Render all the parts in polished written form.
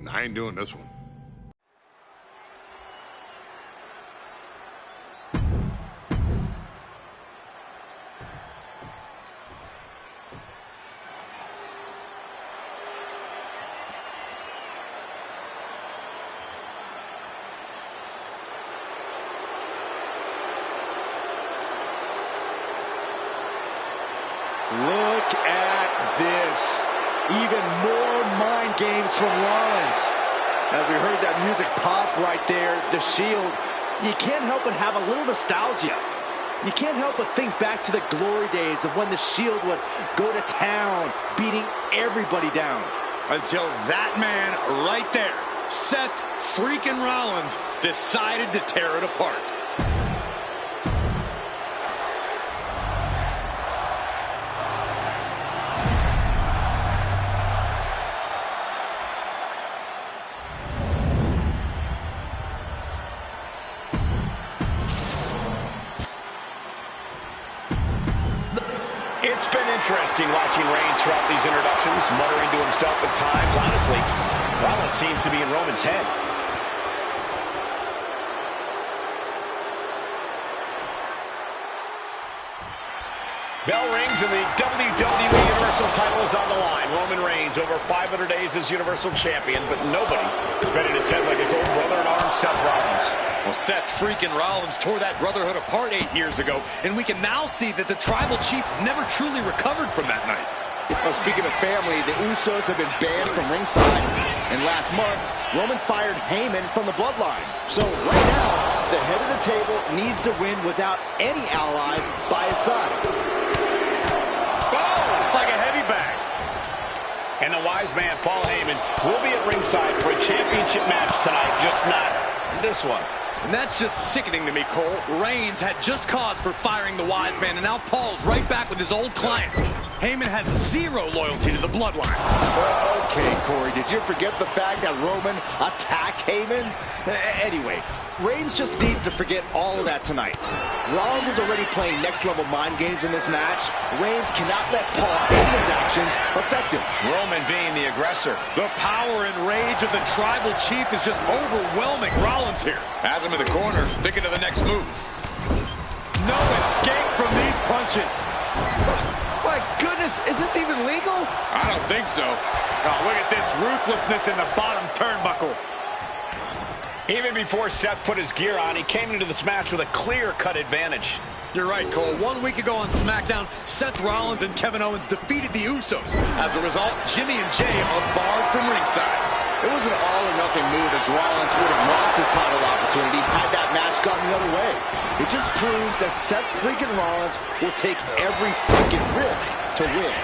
I ain't doing this one. Look at this. Even more mind games from Rollins. As we heard that music pop right there, the Shield, you can't help but have a little nostalgia. You can't help but think back to the glory days of when the Shield would go to town, beating everybody down. Until that man right there, Seth freaking Rollins, decided to tear it apart. It's been interesting watching Reigns throughout these introductions, muttering to himself at times. Honestly, Rollins seems to be in Roman's head. Bell rings and the WWE Universal title is on the line. Roman Reigns, over 500 days as Universal Champion, but nobody has been in his head like his old brother-in-arms, Seth Rollins. Well, Seth freaking Rollins tore that brotherhood apart 8 years ago, and we can now see that the Tribal Chief never truly recovered from that night. Well, speaking of family, the Usos have been banned from ringside, and last month, Roman fired Heyman from the bloodline. So right now, the head of the table needs to win without any allies by his side. Like a heavy bag. And the wise man, Paul Heyman, will be at ringside for a championship match tonight, just not this one. And that's just sickening to me, Cole. Reigns had just cause for firing the wise man, and now Paul's right back with his old client. Heyman has zero loyalty to the bloodline. Okay, Corey, did you forget the fact that Roman attacked Heyman? Anyway, Reigns just needs to forget all of that tonight. Rollins is already playing next-level mind games in this match. Reigns cannot let Paul Heyman's actions affect him. Roman being the aggressor. The power and rage of the Tribal Chief is just overwhelming Rollins here. Has him in the corner, thinking of the next move. No escape from these punches. My goodness, is this even legal? I don't think so. Oh, look at this ruthlessness in the bottom turnbuckle. Even before Seth put his gear on, he came into this match with a clear-cut advantage. You're right, Cole. 1 week ago on SmackDown, Seth Rollins and Kevin Owens defeated the Usos. As a result, Jimmy and Jay are barred from ringside. It was an all-or-nothing move, as Rollins would have lost his title opportunity had that match gone the other way. It just proves that Seth freaking Rollins will take every freaking risk to win.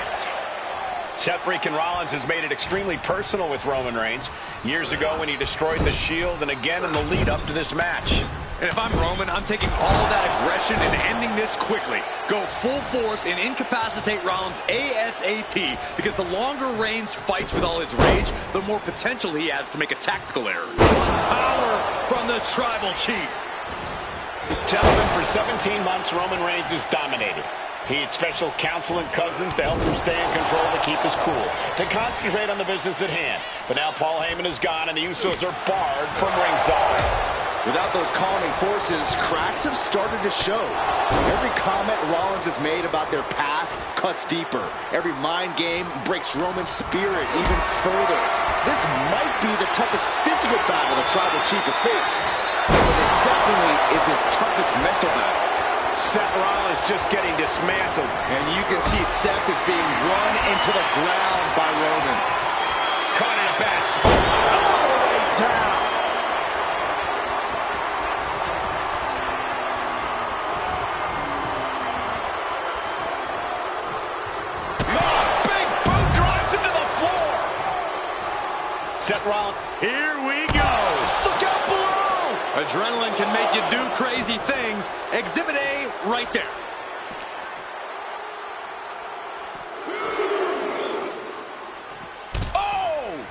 Seth freaking Rollins has made it extremely personal with Roman Reigns. Years ago when he destroyed the Shield, and again in the lead up to this match. And if I'm Roman, I'm taking all that aggression and ending this quickly. Go full force and incapacitate Rollins ASAP, because the longer Reigns fights with all his rage, the more potential he has to make a tactical error. Power from the Tribal Chief. Gentlemen, for 17 months, Roman Reigns has dominated. He had special counsel and cousins to help him stay in control, to keep his cool, to concentrate on the business at hand. But now Paul Heyman is gone, and the Usos are barred from ringside. Without those calming forces, cracks have started to show. Every comment Rollins has made about their past cuts deeper. Every mind game breaks Roman's spirit even further. This might be the toughest physical battle the Tribal Chief has faced, but it definitely is his toughest mental battle. Seth Rollins just getting dismantled. And you can see Seth is being run into the ground by Roman. Caught in a bad spot. All the way down. Big boot drives him to the floor. Seth Rollins. Here we go. Look out below. Adrenaline can make you do crazy things. Exhibit A right there. Oh!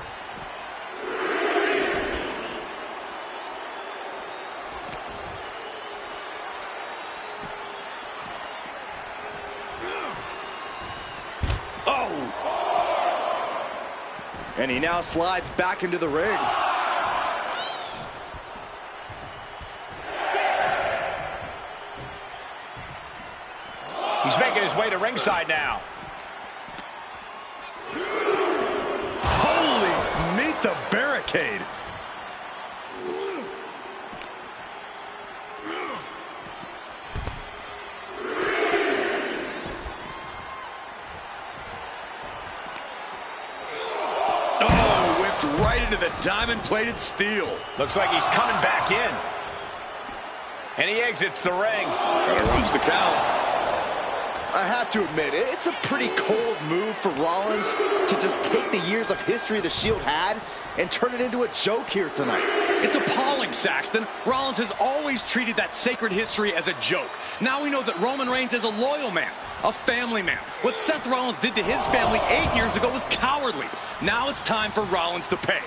And he now slides back into the ring. He's making his way to ringside now. Holy, meet the barricade. Oh, whipped right into the diamond-plated steel. Looks like he's coming back in. And he exits the ring. Gotta runs the count. I have to admit, it's a pretty cold move for Rollins to just take the years of history the Shield had and turn it into a joke here tonight. It's appalling, Saxton. Rollins has always treated that sacred history as a joke. Now we know that Roman Reigns is a loyal man, a family man. What Seth Rollins did to his family 8 years ago was cowardly. Now it's time for Rollins to pay.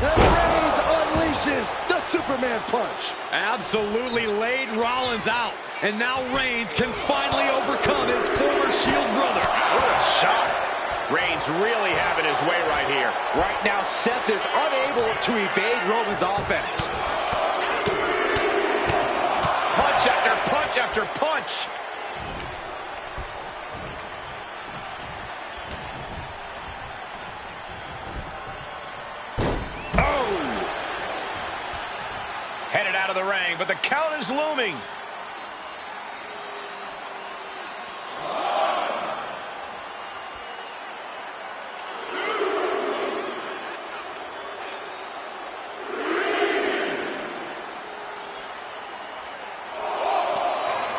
And Reigns unleashes the Superman punch. Absolutely laid Rollins out. And now Reigns can finally overcome his former Shield brother. What a shot. Reigns really having his way right here. Right now, Seth is unable to evade Roman's offense. Punch after punch after punch. Headed out of the ring, but the count is looming.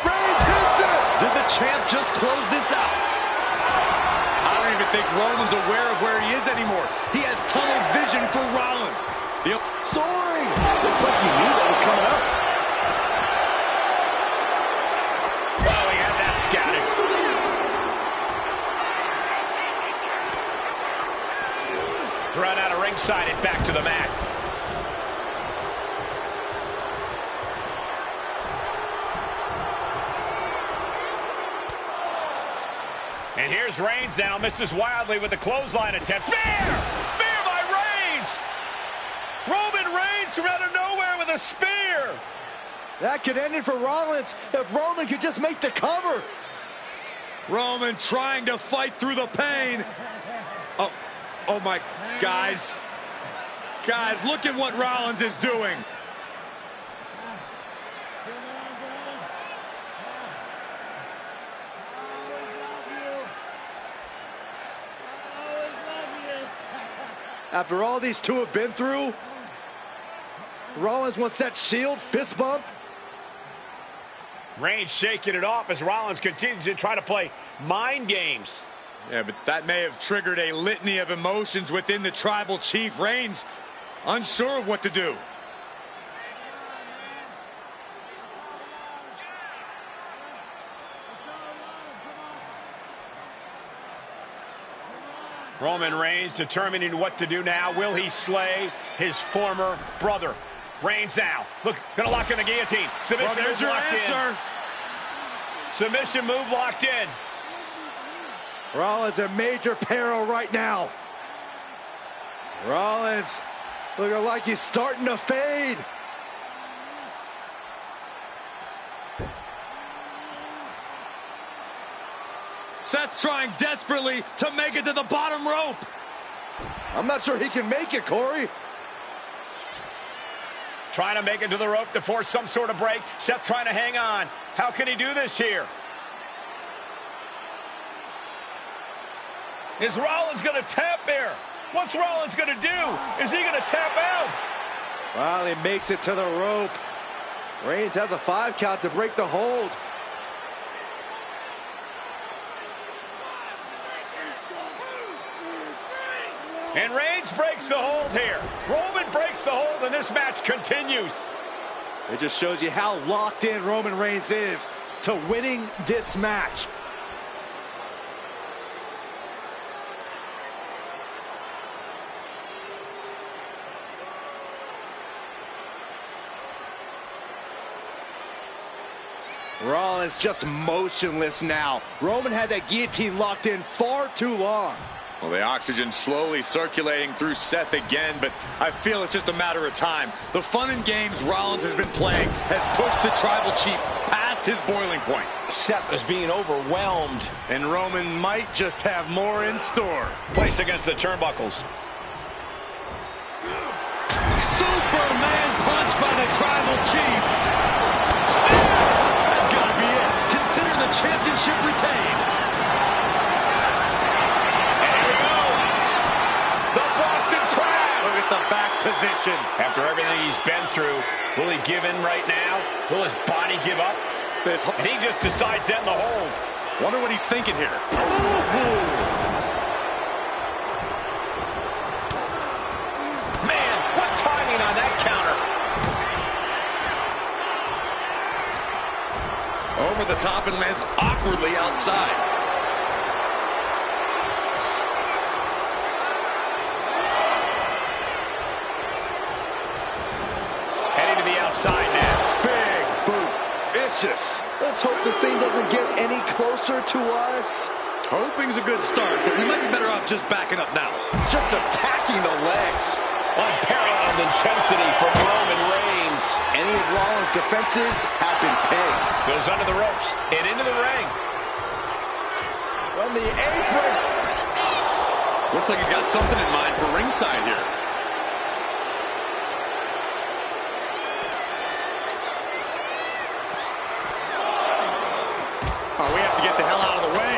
Reigns hits it! Did the champ just close this out? I don't even think Roman's aware of where he is anymore. He has tunnel vision for Rollins. Soaring! Looks like he knew that was coming up. Well, he had that scouted. Thrown out of ringside and back to the mat. And here's Reigns now, misses wildly with the clothesline attempt. Spear! Spear by Reigns! Roman Reigns from out of nowhere with a spear! That could end it for Rollins if Roman could just make the cover. Roman trying to fight through the pain. Oh my, guys. Guys, look at what Rollins is doing. After all these two have been through, Rollins wants that Shield fist bump. Reigns shaking it off as Rollins continues to try to play mind games. Yeah, but that may have triggered a litany of emotions within the tribal chief. Reigns unsure of what to do. Roman Reigns determining what to do now. Will he slay his former brother? Reigns now. Look, gonna lock in the guillotine. Submission Well, there's move your locked answer. in. Submission move locked in. Rollins in major peril right now. Rollins looking like he's starting to fade. Seth trying desperately to make it to the bottom rope. I'm not sure he can make it, Corey. Trying to make it to the rope to force some sort of break. Seth trying to hang on. How can he do this here? Is Rollins going to tap here? What's Rollins going to do? Is he going to tap out? Well, he makes it to the rope. Reigns has a 5 count to break the hold. And Reigns breaks the hold here. Roman breaks the hold, and this match continues. It just shows you how locked in Roman Reigns is to winning this match. Rollins just motionless now. Roman had that guillotine locked in far too long. Well, the oxygen slowly circulating through Seth again, but I feel it's just a matter of time. The fun and games Rollins has been playing has pushed the Tribal Chief past his boiling point. Seth is being overwhelmed. And Roman might just have more in store. Placed against the turnbuckles. Superman punch by the Tribal Chief. Spear! That's got to be it. Consider the championship retained. And here we go. The Boston Crab. Look at the back position. After everything he's been through, will he give in right now? Will his body give up? And he just decides to end the hold. Wonder what he's thinking here. Man, what timing on that counter. Over the top and lands awkwardly outside. Heading to the outside now. Big boot. Vicious. Let's hope this thing doesn't get any closer to us. Hoping's a good start, but we might be better off just backing up now. Just attacking the legs. Unparalleled intensity from Roman Reigns. Any of Rollins' defenses have been pegged. Goes under the ropes and into the ring. From the apron. Looks like he's got something in mind for ringside here. Oh, we have to get the hell out of the way.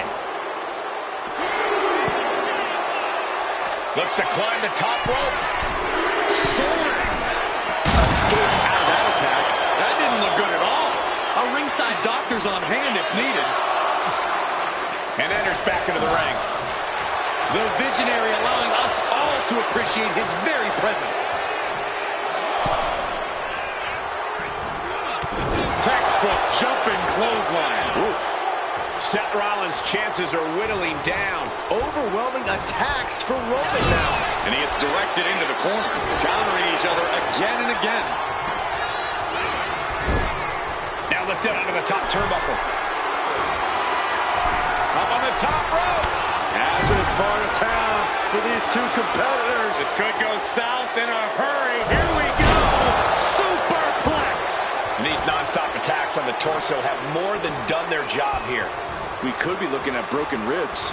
Looks to climb the top rope. Soaring. Escape out of that attack. That didn't look good at all. A ringside doctor's on hand if needed. And enters back into the ring. The visionary allowing us all to appreciate his very presence. Textbook jumping clothesline. Oof. Seth Rollins' chances are whittling down. Overwhelming attacks from Roman now. And he gets directed into the corner, countering each other again and again. Now lifted onto the top turnbuckle. Up on the top rope. Hazardous part of town for these two competitors. This could go south in a hurry. Here we go. Superplex. And these non-stop attacks on the torso have more than done their job here. We could be looking at broken ribs.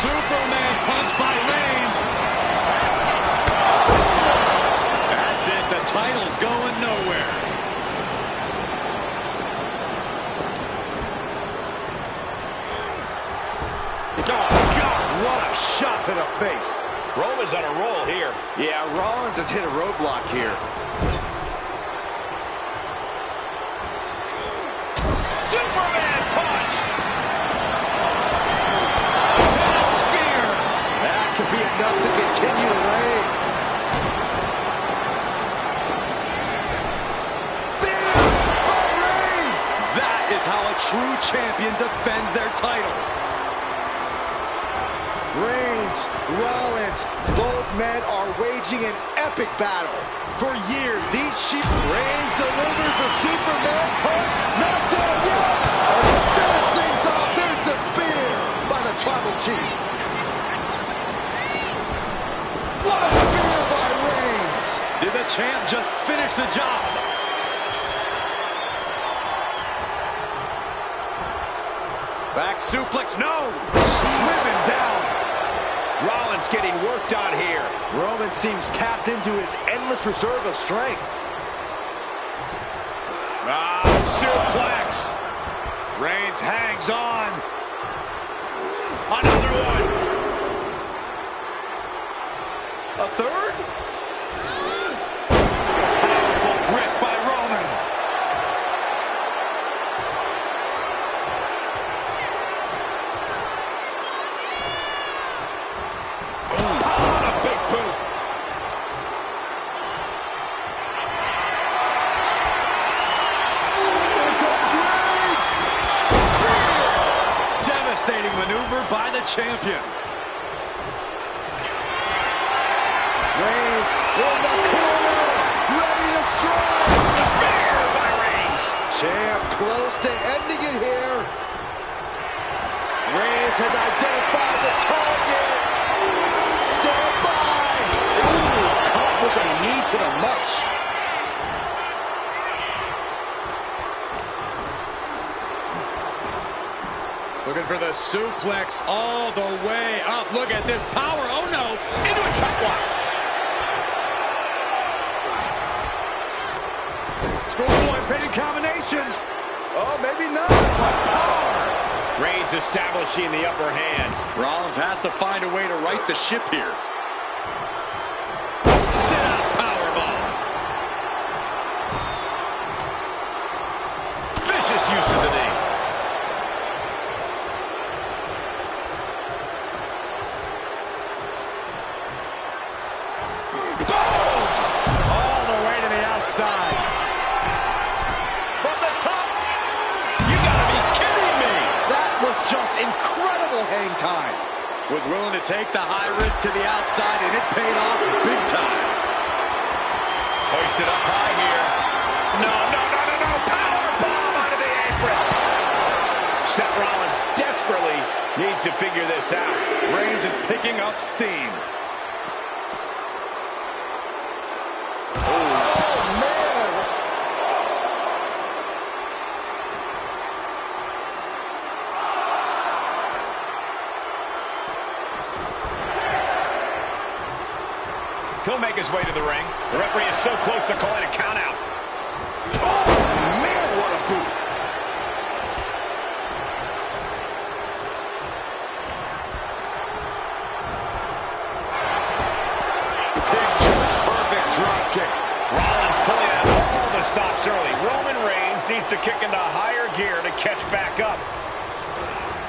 Superman punch by Reigns. That's it. The title's going nowhere. Oh, God, what a shot to the face. Roman's on a roll here. Yeah, Rollins has hit a roadblock here. Superman punch! And a spear. That could be enough to continue the reign. Spear by Reigns! That is how a true champion defends their title. Reigns, Rollins, both men are waging an epic battle. For years, these sheep... Reigns delivers a Superman punch. Not done yet. And to finish things off, there's the spear by the Tribal Chief. What a spear by Reigns. Did the champ just finish the job? Back suplex, no! Driven down. Rollins getting worked on here. Roman seems tapped into his endless reserve of strength. Suplex. Reigns hangs on. Another one. A third? Powerful grip by Roman. Oh, a big boot. Devastating maneuver by the champion. Reigns in the corner, ready to strike. The spear by Reigns. Champ close to ending it here. Reigns has identified the target. Stand by. Ooh, caught with a knee to the mush. Looking for the suplex all the way up. Look at this power. Oh, no. Into a chop block. Schoolboy pinning combination. Oh, maybe not. Power. Reigns establishing the upper hand. Rollins has to find a way to right the ship here. Sit out powerbomb. Vicious use of the knee. Side. From the top. You gotta be kidding me. That was just incredible hang time. Was willing to take the high risk to the outside, and it paid off big time. Hoist it up high here. No. Power bomb onto the apron. Seth Rollins desperately needs to figure this out. Reigns is picking up steam. He'll make his way to the ring. The referee is so close to calling a count out. Oh, man, what a boot. Picture perfect drop kick. Rollins pulling out all the stops early. Roman Reigns needs to kick into higher gear to catch back up.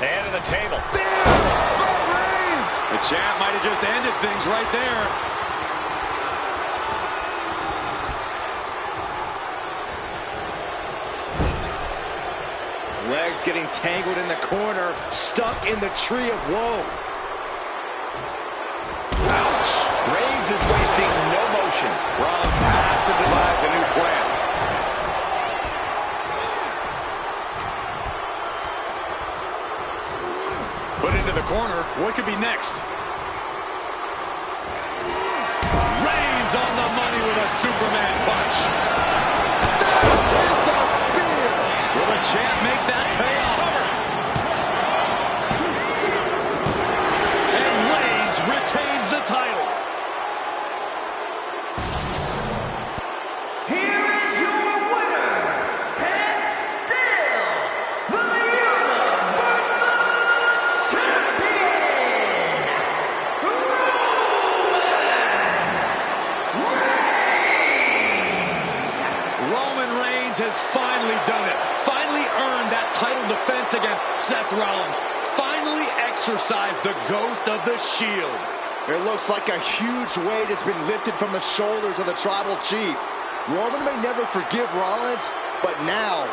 Head of the table. Reigns. The champ might have just ended things right there. Legs getting tangled in the corner, stuck in the tree of woe. Ouch! Reigns is wasting no motion. Rollins has to devise a new plan. Put into the corner. What could be next? Reigns on the money with a Superman punch. That is the spear. Will the champ make that pay off? And Reigns retains the title. Here is your winner, and still the Universal Champion, Roman Reigns has finally done it. Finally earned that title defense against Seth Rollins. Finally exercised the ghost of the Shield. It looks like a huge weight has been lifted from the shoulders of the tribal chief. Roman may never forgive Rollins, but now